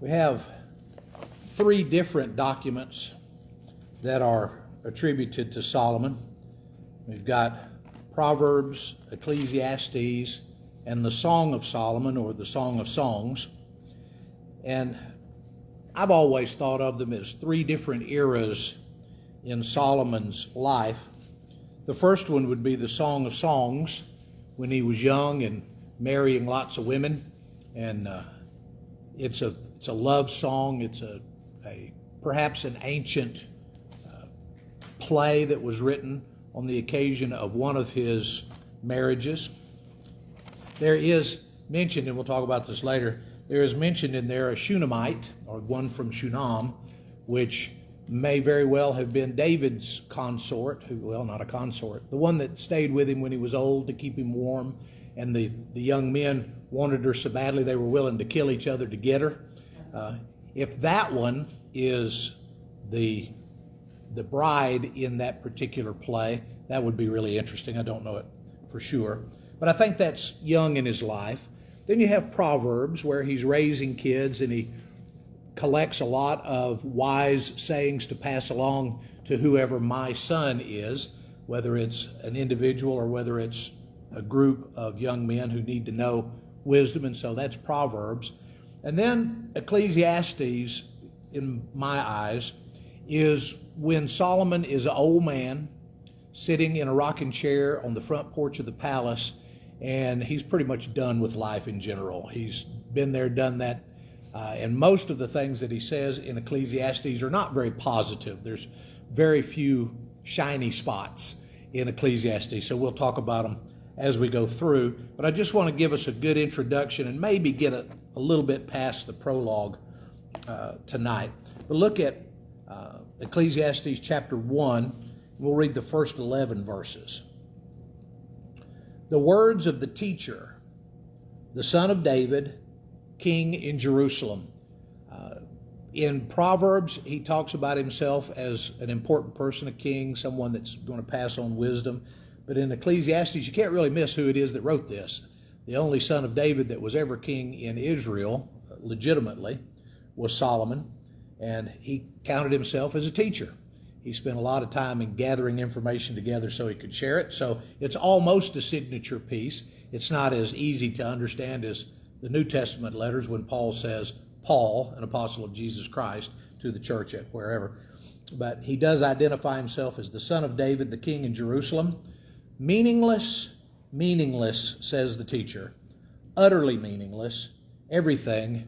We have three different documents that are attributed to Solomon. We've got Proverbs, Ecclesiastes, and the Song of Solomon, or the Song of Songs. And I've always thought of them as three different eras in Solomon's life. The first one would be the Song of Songs, when he was young and marrying lots of women. And it's a love song. It's a perhaps an ancient play that was written on the occasion of one of his marriages. There is mentioned, and we'll talk about this later, there is mentioned in there a Shunammite, or one from Shunem, which may very well have been David's consort, not a consort, the one that stayed with him when he was old to keep him warm, and the young men wanted her so badly they were willing to kill each other to get her. If that one is the bride in that particular play, that would be really interesting. I don't know it for sure, but I think that's young in his life. Then you have Proverbs, where he's raising kids and he collects a lot of wise sayings to pass along to whoever my son is, whether it's an individual or whether it's a group of young men who need to know wisdom, and so that's Proverbs. And then Ecclesiastes, in my eyes, is when Solomon is an old man sitting in a rocking chair on the front porch of the palace, and he's pretty much done with life in general. He's been there, done that, and most of the things that he says in Ecclesiastes are not very positive. There's very few shiny spots in Ecclesiastes, so we'll talk about them as we go through. But I just want to give us a good introduction and maybe get a little bit past the prologue tonight. But look at Ecclesiastes chapter 1. We'll read the first 11 verses. The words of the teacher, the son of David, king in Jerusalem. In Proverbs, he talks about himself as an important person, a king, someone that's going to pass on wisdom. But in Ecclesiastes, you can't really miss who it is that wrote this. The only son of David that was ever king in Israel, legitimately, was Solomon, and he counted himself as a teacher. He spent a lot of time in gathering information together so he could share it. So it's almost a signature piece. It's not as easy to understand as the New Testament letters when Paul says, Paul, an apostle of Jesus Christ, to the church at wherever. But he does identify himself as the son of David, the king in Jerusalem. Meaningless, says the teacher. Utterly meaningless. Everything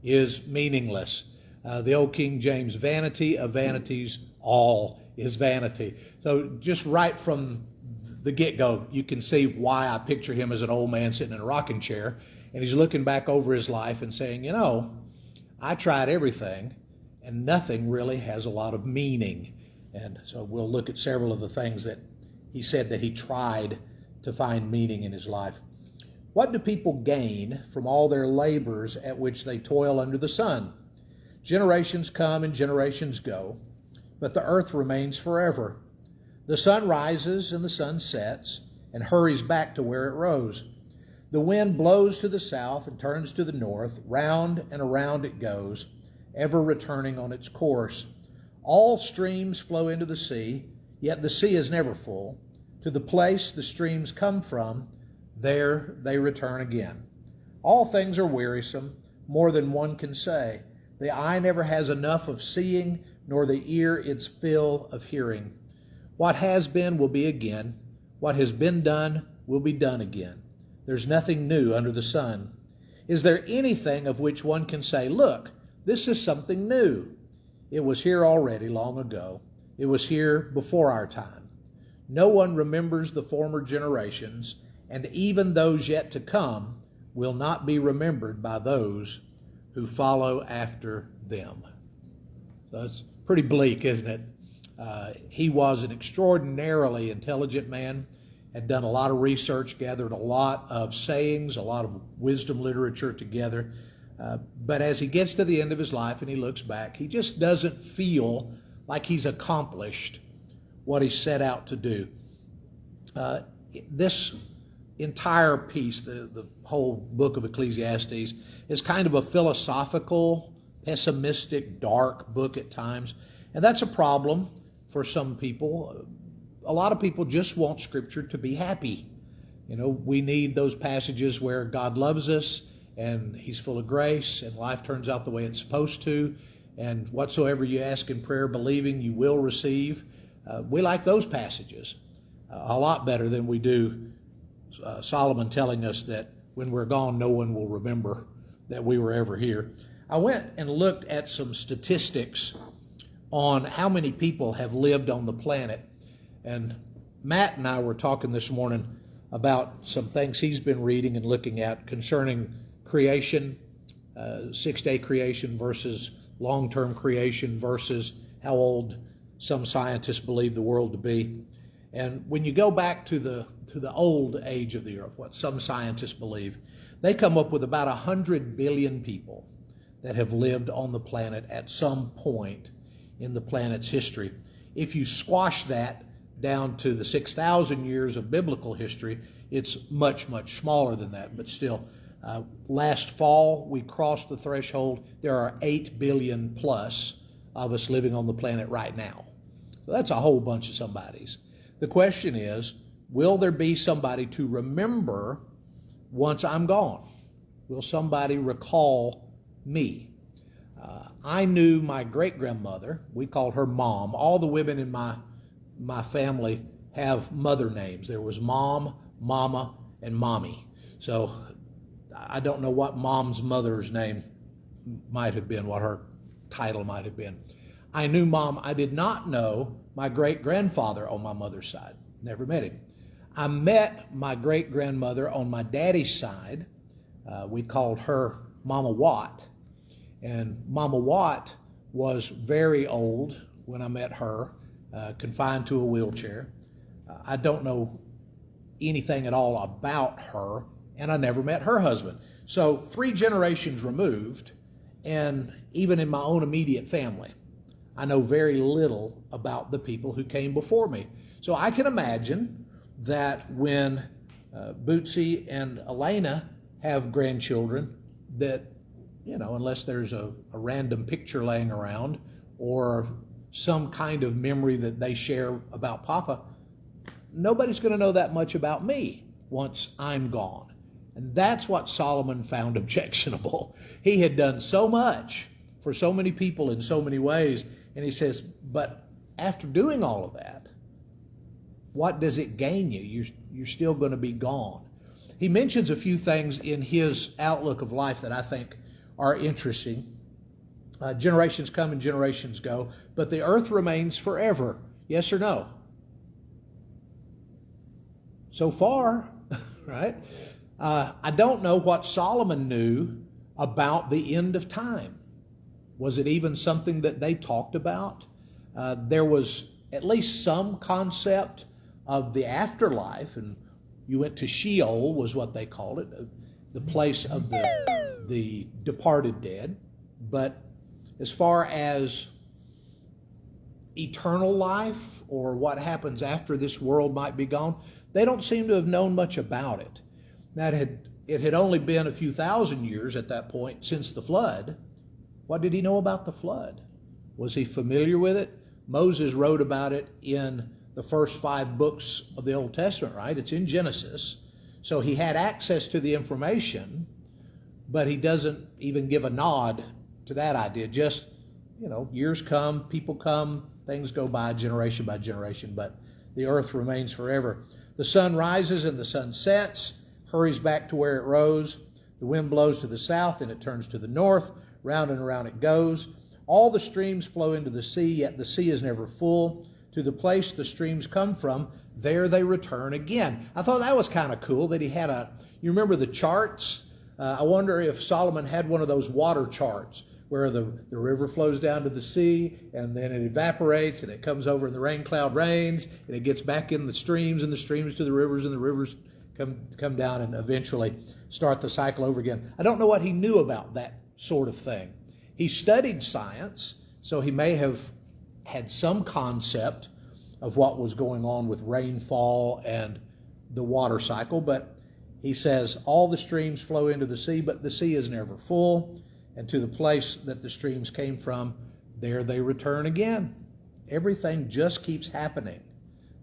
is meaningless. The old King James, vanity of vanities, all is vanity. So just right from the get-go, you can see why I picture him as an old man sitting in a rocking chair, and he's looking back over his life and saying, I tried everything, and nothing really has a lot of meaning. And so we'll look at several of the things that he said that he tried to find meaning in his life. What do people gain from all their labors at which they toil under the sun? Generations come and generations go, but the earth remains forever. The sun rises and the sun sets and hurries back to where it rose. The wind blows to the south and turns to the north. Round and around it goes, ever returning on its course. All streams flow into the sea, yet the sea is never full. To the place the streams come from, there they return again. All things are wearisome, more than one can say. The eye never has enough of seeing, nor the ear its fill of hearing. What has been will be again. What has been done will be done again. There's nothing new under the sun. Is there anything of which one can say, look, this is something new? It was here already long ago. It was here before our time. No one remembers the former generations, and even those yet to come will not be remembered by those who follow after them. So it's pretty bleak, isn't it? He was an extraordinarily intelligent man, had done a lot of research, gathered a lot of sayings, a lot of wisdom literature together. But as he gets to the end of his life and he looks back, he just doesn't feel like he's accomplished what he set out to do. This entire piece, the whole book of Ecclesiastes, is kind of a philosophical pessimistic, dark book at times. And that's a problem for some people. A lot of people just want Scripture to be happy. You know, we need those passages where God loves us and He's full of grace and life turns out the way it's supposed to. And whatsoever you ask in prayer, believing, you will receive. We like those passages a lot better than we do Solomon telling us that when we're gone, no one will remember that we were ever here. I went and looked at some statistics on how many people have lived on the planet. And Matt and I were talking this morning about some things he's been reading and looking at concerning creation, 6-day creation versus long-term creation versus how old some scientists believe the world to be. And when you go back to the old age of the earth, what some scientists believe, they come up with about 100 billion people that have lived on the planet at some point in the planet's history. If you squash that down to the 6,000 years of biblical history, it's much, much smaller than that. But still, last fall, we crossed the threshold. There are 8 billion plus of us living on the planet right now. So that's a whole bunch of somebodies. The question is, will there be somebody to remember once I'm gone? Will somebody recall me? I knew my great-grandmother. We called her Mom. All the women in my family have mother names. There was Mom, Mama, and Mommy. So I don't know what Mom's mother's name might have been, what her title might have been. I knew Mom. I did not know my great-grandfather on my mother's side. Never met him. I met my great-grandmother on my daddy's side. We called her Mama Watt. And Mama Watt was very old when I met her, confined to a wheelchair. I don't know anything at all about her, and I never met her husband. So 3 generations removed, and even in my own immediate family, I know very little about the people who came before me. So I can imagine that when Bootsy and Elena have grandchildren, that, you know, unless there's a random picture laying around or some kind of memory that they share about Papa, nobody's going to know that much about me once I'm gone. And that's what Solomon found objectionable. He had done so much for so many people in so many ways, and he says, but after doing all of that, what does it gain you? You're still going to be gone. He mentions a few things in his outlook of life that I think are interesting. Generations come and generations go, but the earth remains forever. Yes or no? So far, right? I don't know what Solomon knew about the end of time. Was it even something that they talked about? There was at least some concept of the afterlife, and you went to Sheol, was what they called it, the place of the departed dead. But as far as eternal life or what happens after this world might be gone, they don't seem to have known much about it. It had only been a few thousand years at that point since the flood. What did he know about the flood? Was he familiar with it? Moses wrote about it in the first 5 books of the Old Testament, right? It's in Genesis. So he had access to the information, but he doesn't even give a nod to that idea. Just, you know, years come, people come, things go by generation, but the earth remains forever. The sun rises and the sun sets, hurries back to where it rose. The wind blows to the south and it turns to the north. Round and around it goes. All the streams flow into the sea, yet the sea is never full. To the place the streams come from, there they return again. I thought that was kind of cool that he had you remember the charts? I wonder if Solomon had one of those water charts where the river flows down to the sea and then it evaporates and it comes over and the rain cloud rains and it gets back in the streams and the streams to the rivers and the rivers come down and eventually start the cycle over again. I don't know what he knew about that sort of thing. He studied science, so he may have had some concept of what was going on with rainfall and the water cycle, but he says all the streams flow into the sea, but the sea is never full. and to the place that the streams came from, there they return again. Everything just keeps happening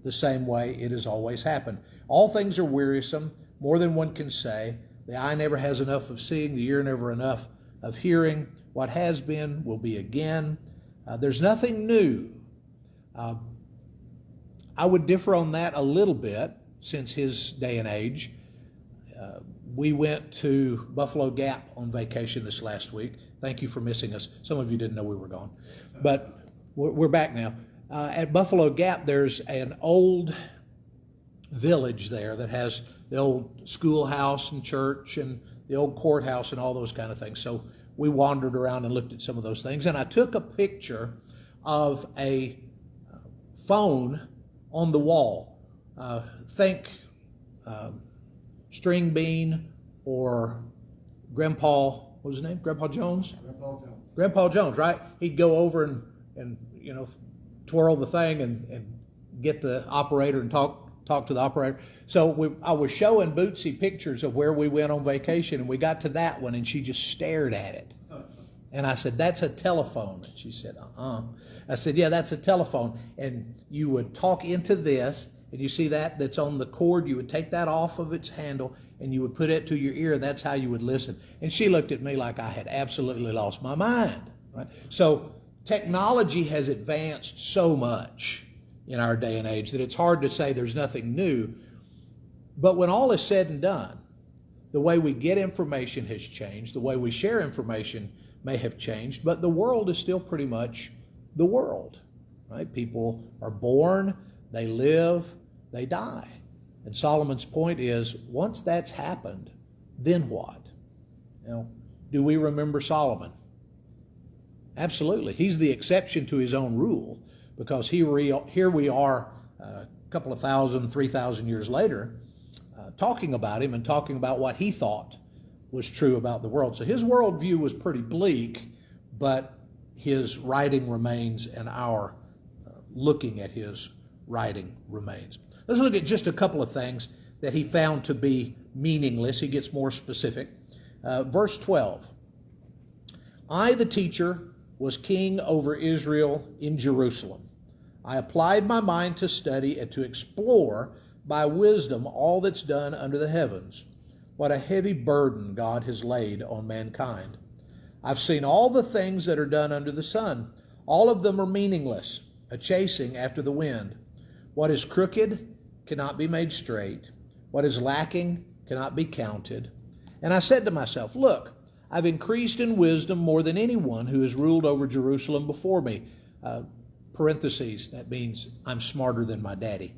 the same way it has always happened. All things are wearisome, more than one can say. The eye never has enough of seeing, the ear never enough of hearing. What has been will be again. There's nothing new. I would differ on that a little bit since his day and age. We went to Buffalo Gap on vacation this last week. Thank you for missing us. Some of you didn't know we were gone, but we're back now. At Buffalo Gap, there's an old village there that has the old schoolhouse and church and the old courthouse and all those kind of things. So we wandered around and looked at some of those things, and I took a picture of a phone on the wall. Think String Bean or Grandpa, what was his name? Grandpa Jones? Grandpa Jones. Grandpa Jones, right? He'd go over and twirl the thing and get the operator and talk to the operator. So I was showing Bootsy pictures of where we went on vacation, and we got to that one, and she just stared at it. And I said, "That's a telephone." And she said, I said, "Yeah, that's a telephone." And you would talk into this, and you see that's on the cord. You would take that off of its handle, and you would put it to your ear. That's how you would listen. And she looked at me like I had absolutely lost my mind. Right? So technology has advanced so much in our day and age that it's hard to say there's nothing new. But when all is said and done, the way we get information has changed. The way we share information may have changed, but the world is still pretty much the world, right? People are born, they live, they die. And Solomon's point is, once that's happened, then what? Do we remember Solomon? Absolutely. He's the exception to his own rule, because here we are a couple of 3,000 years later, talking about him and talking about what he thought was true about the world. So his worldview was pretty bleak, but his writing remains, and our looking at his writing remains. Let's look at just a couple of things that he found to be meaningless. He gets more specific. Verse 12, "I, the teacher, was king over Israel in Jerusalem. I applied my mind to study and to explore by wisdom all that's done under the heavens. What a heavy burden God has laid on mankind. I've seen all the things that are done under the sun. All of them are meaningless, a chasing after the wind. What is crooked cannot be made straight. What is lacking cannot be counted. And I said to myself, look, I've increased in wisdom more than anyone who has ruled over Jerusalem before me." Parentheses, that means I'm smarter than my daddy.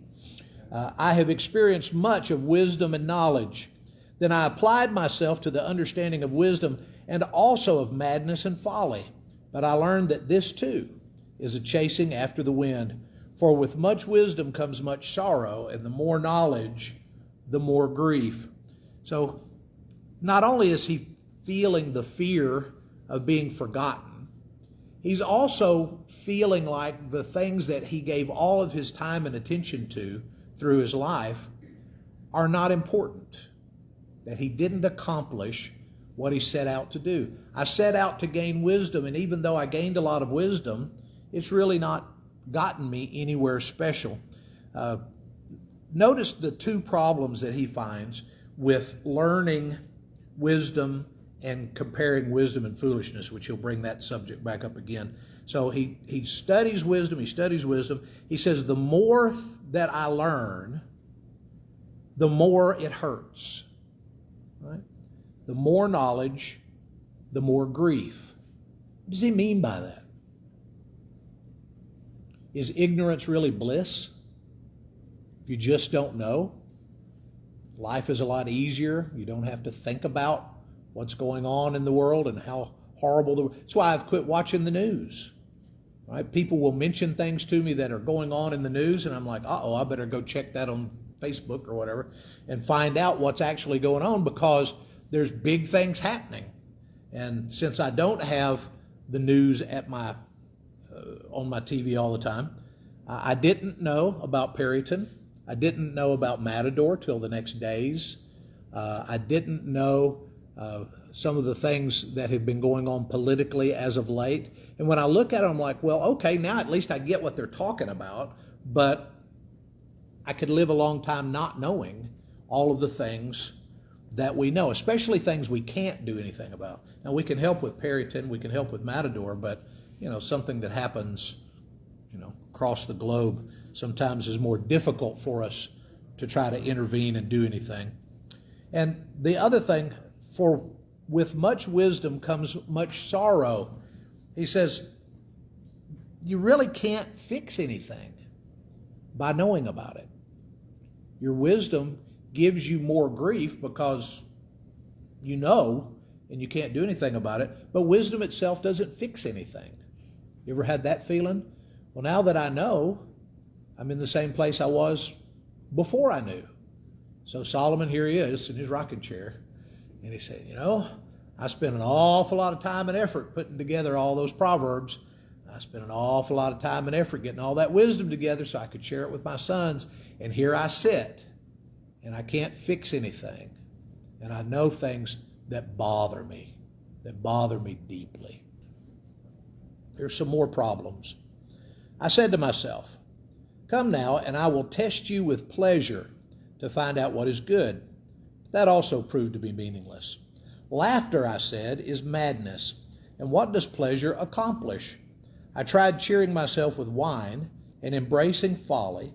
"I have experienced much of wisdom and knowledge. Then I applied myself to the understanding of wisdom and also of madness and folly. But I learned that this too is a chasing after the wind. For with much wisdom comes much sorrow, and the more knowledge, the more grief." So not only is he feeling the fear of being forgotten, he's also feeling like the things that he gave all of his time and attention to through his life are not important, that he didn't accomplish what he set out to do. I set out to gain wisdom, and even though I gained a lot of wisdom, it's really not gotten me anywhere special. Notice the two problems that he finds with learning wisdom and comparing wisdom and foolishness, which he'll bring that subject back up again. So he studies wisdom, He says, the more that I learn, the more it hurts. Right? The more knowledge, the more grief. What does he mean by that? Is ignorance really bliss? If you just don't know, life is a lot easier. You don't have to think about what's going on in the world and how horrible that's why I've quit watching the news. Right? People will mention things to me that are going on in the news, and I'm like, I better go check that on Facebook or whatever and find out what's actually going on, because there's big things happening. And since I don't have the news at my on my TV all the time, I didn't know about Perryton. I didn't know about Matador till the next days. I didn't know some of the things that have been going on politically as of late. And when I look at it, I'm like, well, okay, now at least I get what they're talking about, but I could live a long time not knowing all of the things that we know, especially things we can't do anything about. Now, we can help with Perryton, we can help with Matador, but, something that happens, across the globe sometimes is more difficult for us to try to intervene and do anything. And the other thing, for with much wisdom comes much sorrow. He says, you really can't fix anything by knowing about it. Your wisdom gives you more grief because you know and you can't do anything about it, but wisdom itself doesn't fix anything. You ever had that feeling? Well, now that I know, I'm in the same place I was before I knew. So Solomon, here he is in his rocking chair, and he said, I spent an awful lot of time and effort putting together all those Proverbs. I spent an awful lot of time and effort getting all that wisdom together so I could share it with my sons, and here I sit, and I can't fix anything, and I know things that bother me deeply. There's some more problems. I said to myself, come now, and I will test you with pleasure to find out what is good. That also proved to be meaningless. Laughter, I said, is madness, and what does pleasure accomplish? I tried cheering myself with wine and embracing folly,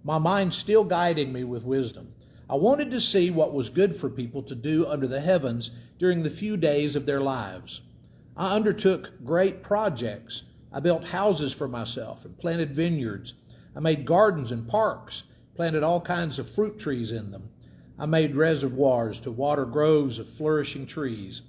my mind still guiding me with wisdom. I wanted to see what was good for people to do under the heavens during the few days of their lives. I undertook great projects. I built houses for myself and planted vineyards. I made gardens and parks, planted all kinds of fruit trees in them. I made reservoirs to water groves of flourishing trees.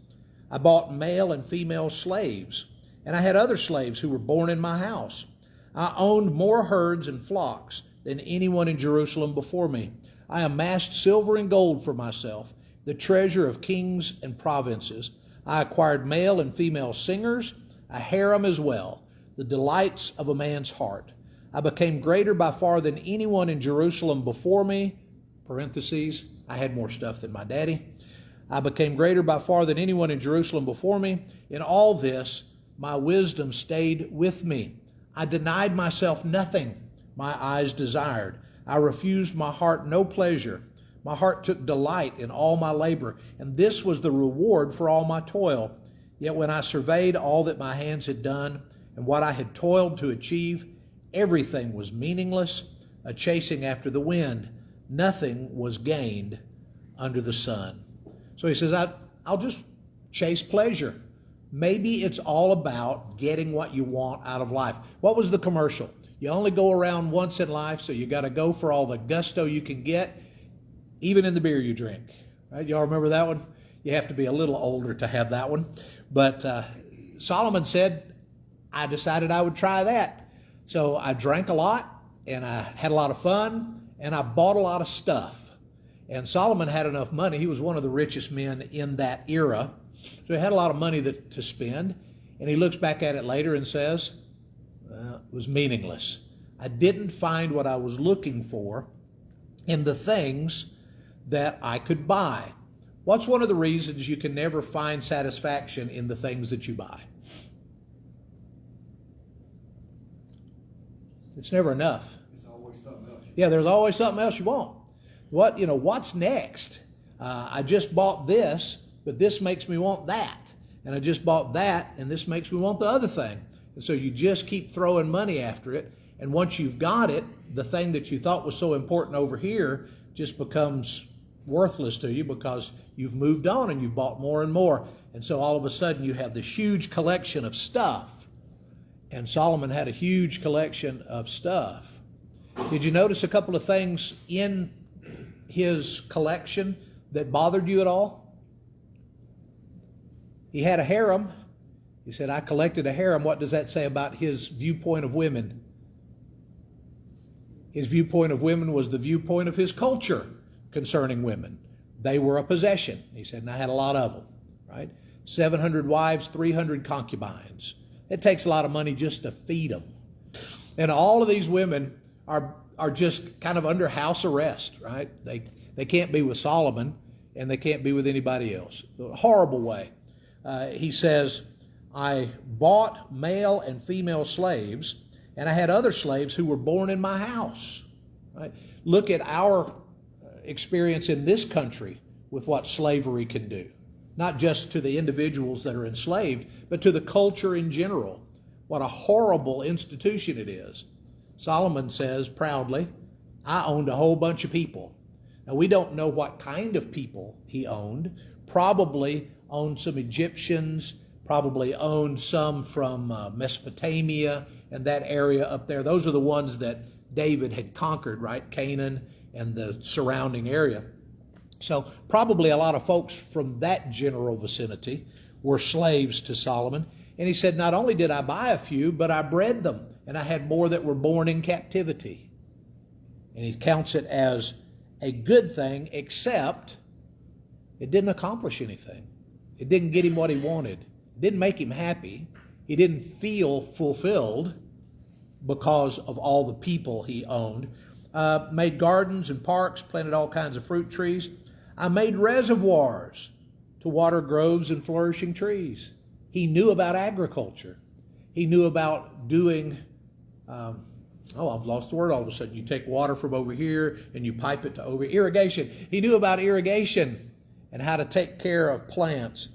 I bought male and female slaves, and I had other slaves who were born in my house. I owned more herds and flocks than anyone in Jerusalem before me. I amassed silver and gold for myself, the treasure of kings and provinces. I acquired male and female singers, a harem as well, the delights of a man's heart. I became greater by far than anyone in Jerusalem before me. Parentheses, I had more stuff than my daddy. I became greater by far than anyone in Jerusalem before me. In all this, my wisdom stayed with me. I denied myself nothing my eyes desired. I refused my heart no pleasure. My heart took delight in all my labor, and this was the reward for all my toil. Yet when I surveyed all that my hands had done and what I had toiled to achieve, everything was meaningless, a chasing after the wind. Nothing was gained under the sun. So he says, I'll just chase pleasure. Maybe it's all about getting what you want out of life. What was the commercial? You only go around once in life, so you got to go for all the gusto you can get, even in the beer you drink. Right? Y'all remember that one? You have to be a little older to have that one. But Solomon said, I decided I would try that. So I drank a lot, and I had a lot of fun, and I bought a lot of stuff. And Solomon had enough money. He was one of the richest men in that era. So he had a lot of money to spend. And he looks back at it later and says, it was meaningless. I didn't find what I was looking for in the things that I could buy. What's one of the reasons you can never find satisfaction in the things that you buy? It's never enough. It's always something else. Yeah, there's always something else you want. What's next? I just bought this, but this makes me want that. And I just bought that, and this makes me want the other thing. And so you just keep throwing money after it. And once you've got it, the thing that you thought was so important over here just becomes worthless to you because you've moved on and you've bought more and more. And so all of a sudden you have this huge collection of stuff. And Solomon had a huge collection of stuff. Did you notice a couple of things in his collection that bothered you at all? He had a harem. He said, I collected a harem. What does that say about his viewpoint of women? His viewpoint of women was the viewpoint of his culture concerning women. They were a possession. He said, and I had a lot of them, right? 700 wives, 300 concubines. It takes a lot of money just to feed them. And all of these women are just kind of under house arrest, right? They can't be with Solomon, and they can't be with anybody else. A horrible way. He says, I bought male and female slaves, and I had other slaves who were born in my house. Right? Look at our experience in this country with what slavery can do. Not just to the individuals that are enslaved, but to the culture in general. What a horrible institution it is. Solomon says proudly, I owned a whole bunch of people. Now, we don't know what kind of people he owned. Probably owned some Egyptians, probably owned some from Mesopotamia and that area up there. Those are the ones that David had conquered, right? Canaan and the surrounding area. So probably a lot of folks from that general vicinity were slaves to Solomon. And he said, not only did I buy a few, but I bred them, and I had more that were born in captivity. And he counts it as a good thing, except it didn't accomplish anything. It didn't get him what he wanted. It didn't make him happy. He didn't feel fulfilled because of all the people he owned. Made gardens and parks, planted all kinds of fruit trees. I made reservoirs to water groves and flourishing trees. He knew about agriculture. He knew about doing, I've lost the word all of a sudden. You take water from over here and you pipe it to over irrigation. He knew about irrigation and how to take care of plants.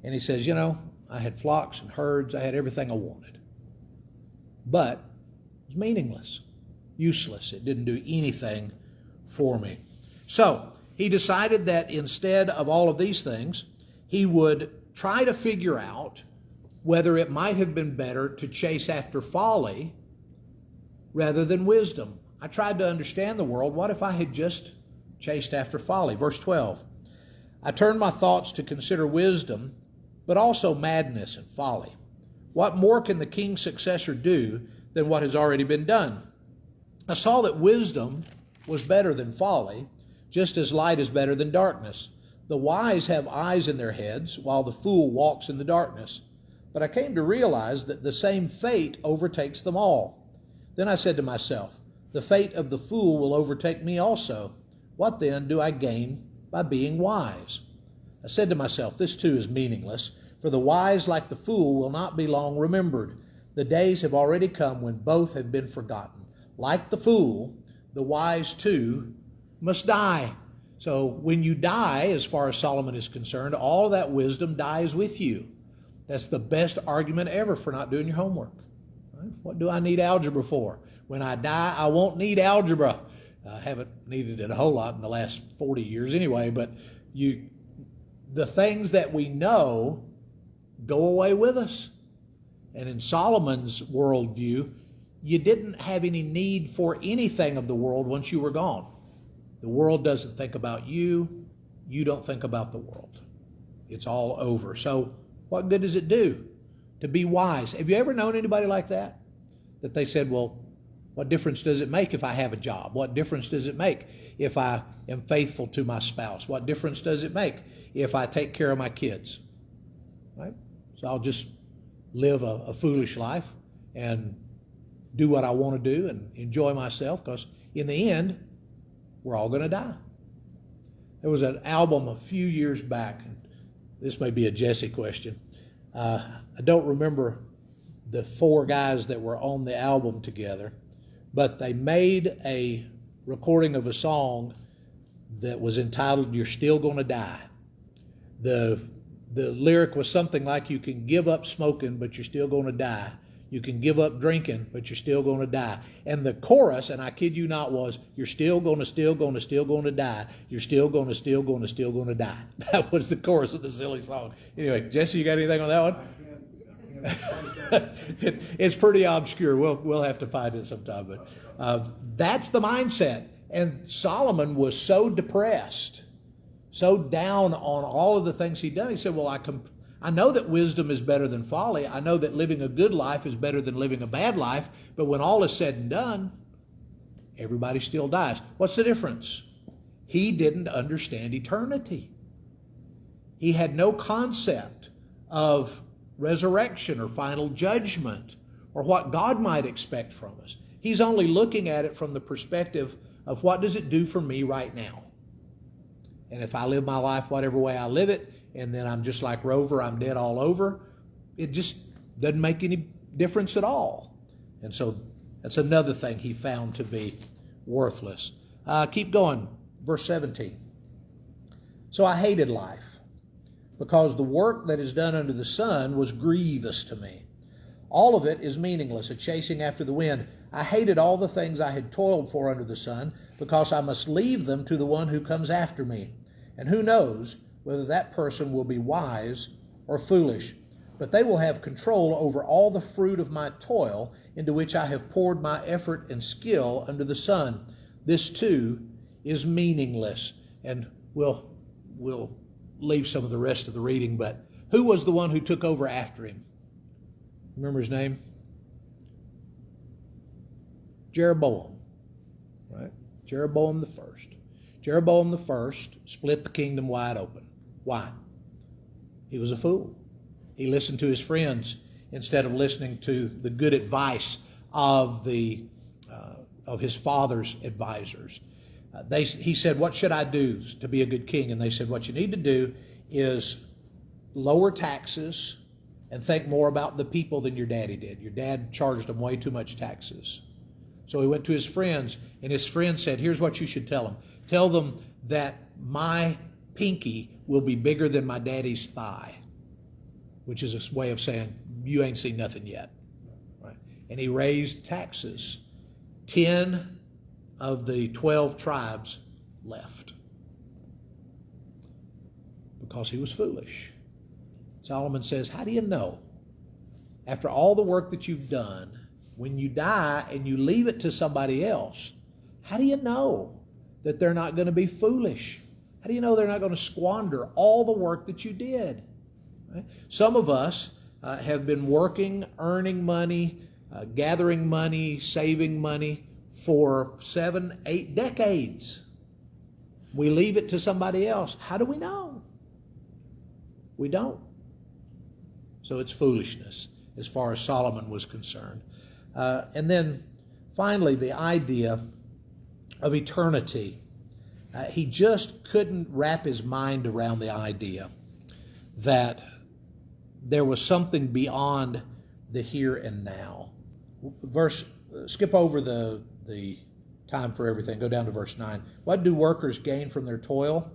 And he says, I had flocks and herds. I had everything I wanted. But it was meaningless, useless. It didn't do anything for me. So he decided that instead of all of these things, he would try to figure out whether it might have been better to chase after folly rather than wisdom. I tried to understand the world. What if I had just chased after folly? Verse 12, I turned my thoughts to consider wisdom, but also madness and folly. What more can the king's successor do than what has already been done? I saw that wisdom was better than folly, just as light is better than darkness. The wise have eyes in their heads, while the fool walks in the darkness. But I came to realize that the same fate overtakes them all. Then I said to myself, the fate of the fool will overtake me also. What then do I gain by being wise? I said to myself, this too is meaningless, for the wise like the fool will not be long remembered. The days have already come when both have been forgotten. Like the fool, the wise too must die. So when you die, as far as Solomon is concerned, all that wisdom dies with you. That's the best argument ever for not doing your homework. Right? What do I need algebra for? When I die, I won't need algebra. I haven't needed it a whole lot in the last 40 years anyway, but the things that we know go away with us. And in Solomon's worldview, you didn't have any need for anything of the world once you were gone. The world doesn't think about you. You don't think about the world. It's all over. So what good does it do to be wise? Have you ever known anybody like that? That they said, well, what difference does it make if I have a job? What difference does it make if I am faithful to my spouse? What difference does it make if I take care of my kids? Right? So I'll just live a foolish life and do what I want to do and enjoy myself, because in the end, we're all going to die. There was an album a few years back, and this may be a Jesse question. I don't remember the four guys that were on the album together, but they made a recording of a song that was entitled, You're Still Gonna Die. The lyric was something like, you can give up smoking, but you're still gonna die. You can give up drinking, but you're still going to die. And the chorus, and I kid you not, was, you're still going to die. You're still going to die. That was the chorus of the silly song. Anyway, Jesse, you got anything on that one? It's pretty obscure. We'll have to find it sometime. But that's the mindset. And Solomon was so depressed, so down on all of the things he'd done. He said, well, I know that wisdom is better than folly. I know that living a good life is better than living a bad life. But when all is said and done, everybody still dies. What's the difference? He didn't understand eternity. He had no concept of resurrection or final judgment or what God might expect from us. He's only looking at it from the perspective of, what does it do for me right now? And if I live my life whatever way I live it, and then I'm just like Rover, I'm dead all over. It just doesn't make any difference at all. And so that's another thing he found to be worthless. Keep going, verse 17. So I hated life, because the work that is done under the sun was grievous to me. All of it is meaningless, a chasing after the wind. I hated all the things I had toiled for under the sun, because I must leave them to the one who comes after me. And who knows whether that person will be wise or foolish. But they will have control over all the fruit of my toil, into which I have poured my effort and skill under the sun. This too is meaningless. And we'll leave some of the rest of the reading, but who was the one who took over after him? Remember his name? Jeroboam, right? Jeroboam the first. Jeroboam the first split the kingdom wide open. Why? He was a fool. He listened to his friends instead of listening to the good advice of his father's advisors. He said, what should I do to be a good king? And they said, what you need to do is lower taxes and think more about the people than your daddy did. Your dad charged them way too much taxes. So he went to his friends, and his friends said, here's what you should tell them. Tell them that my pinky will be bigger than my daddy's thigh, which is a way of saying, you ain't seen nothing yet. Right? And he raised taxes. 10 of the 12 tribes left because he was foolish. Solomon says, how do you know, after all the work that you've done, when you die and you leave it to somebody else, how do you know that they're not going to be foolish? How do you know they're not going to squander all the work that you did? Right? Some of us have been working, earning money, gathering money, saving money for 7, 8 decades. We leave it to somebody else. How do we know? We don't. So it's foolishness as far as Solomon was concerned. And then finally, the idea of eternity. He just couldn't wrap his mind around the idea that there was something beyond the here and now. Skip over the time for everything. Go down to verse 9. What do workers gain from their toil?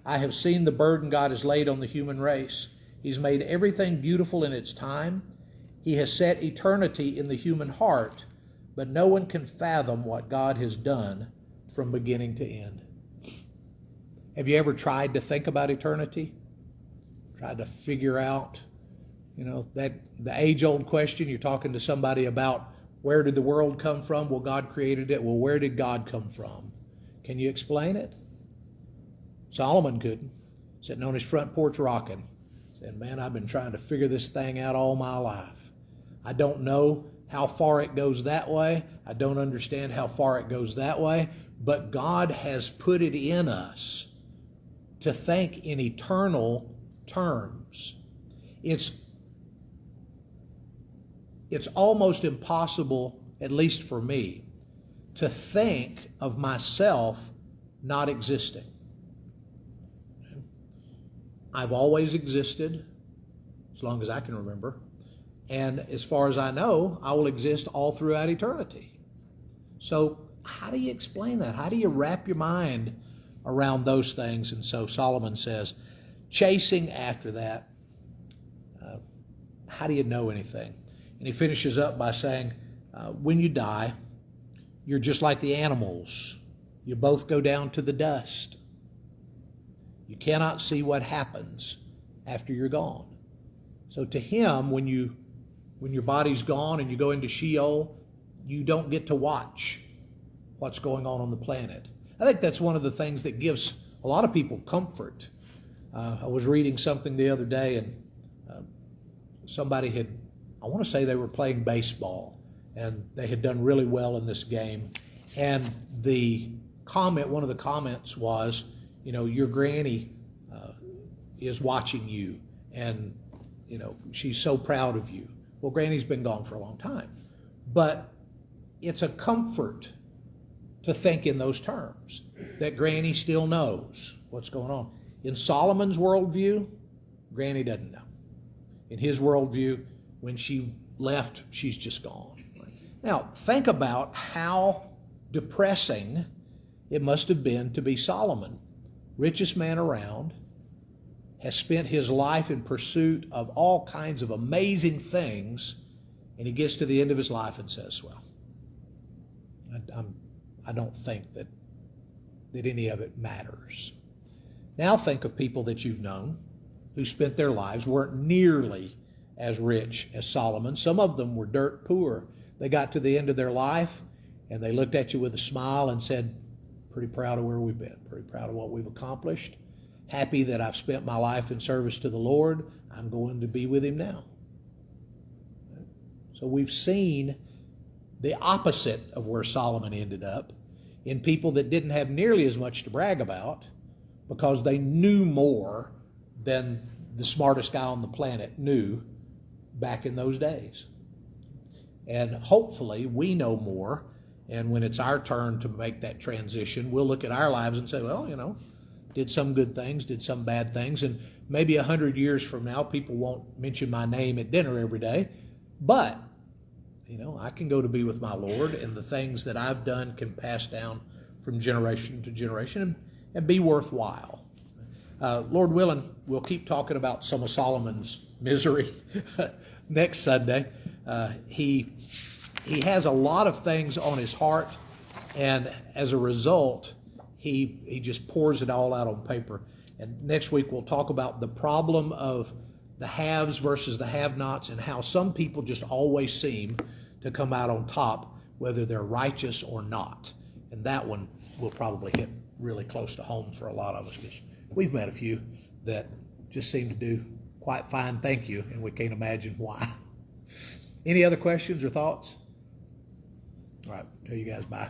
I have seen the burden God has laid on the human race. He's made everything beautiful in its time. He has set eternity in the human heart, but no one can fathom what God has done from beginning to end. Have you ever tried to think about eternity? Tried to figure out, that the age-old question, you're talking to somebody about where did the world come from? Well, God created it. Well, where did God come from? Can you explain it? Solomon couldn't. Sitting on his front porch rocking. Saying, man, I've been trying to figure this thing out all my life. I don't know how far it goes that way. I don't understand how far it goes that way. But God has put it in us to think in eternal terms. It's almost impossible, at least for me, to think of myself not existing. I've always existed, as long as I can remember. And as far as I know, I will exist all throughout eternity. So how do you explain that? How do you wrap your mind around those things? And so Solomon says, chasing after that, how do you know anything? And he finishes up by saying, when you die, you're just like the animals. You both go down to the dust. You cannot see what happens after you're gone. So to him, when your body's gone and you go into Sheol, you don't get to watch what's going on the planet. I think that's one of the things that gives a lot of people comfort. I was reading something the other day, and somebody I want to say they were playing baseball, and they had done really well in this game. And one of the comments was, your granny is watching you, and she's so proud of you. Well, Granny's been gone for a long time, but it's a comfort to think in those terms, that Granny still knows what's going on. In Solomon's worldview, Granny doesn't know. In his worldview, when she left, she's just gone. Now, think about how depressing it must have been to be Solomon, richest man around, has spent his life in pursuit of all kinds of amazing things, and he gets to the end of his life and says, well, I don't think that any of it matters. Now think of people that you've known who spent their lives, weren't nearly as rich as Solomon. Some of them were dirt poor. They got to the end of their life and they looked at you with a smile and said, pretty proud of where we've been, pretty proud of what we've accomplished, happy that I've spent my life in service to the Lord. I'm going to be with him now. So we've seen the opposite of where Solomon ended up in people that didn't have nearly as much to brag about because they knew more than the smartest guy on the planet knew back in those days. And hopefully we know more, and when it's our turn to make that transition, we'll look at our lives and say, well, did some good things, did some bad things, and maybe 100 years from now people won't mention my name at dinner every day, but I can go to be with my Lord, and the things that I've done can pass down from generation to generation and be worthwhile. Lord willing, we'll keep talking about some of Solomon's misery next Sunday. He has a lot of things on his heart, and as a result, he just pours it all out on paper. And next week we'll talk about the problem of the haves versus the have-nots and how some people just always seem to come out on top, whether they're righteous or not. And that one will probably hit really close to home for a lot of us, because we've met a few that just seem to do quite fine, thank you, and we can't imagine why. Any other questions or thoughts? All right, tell you guys bye.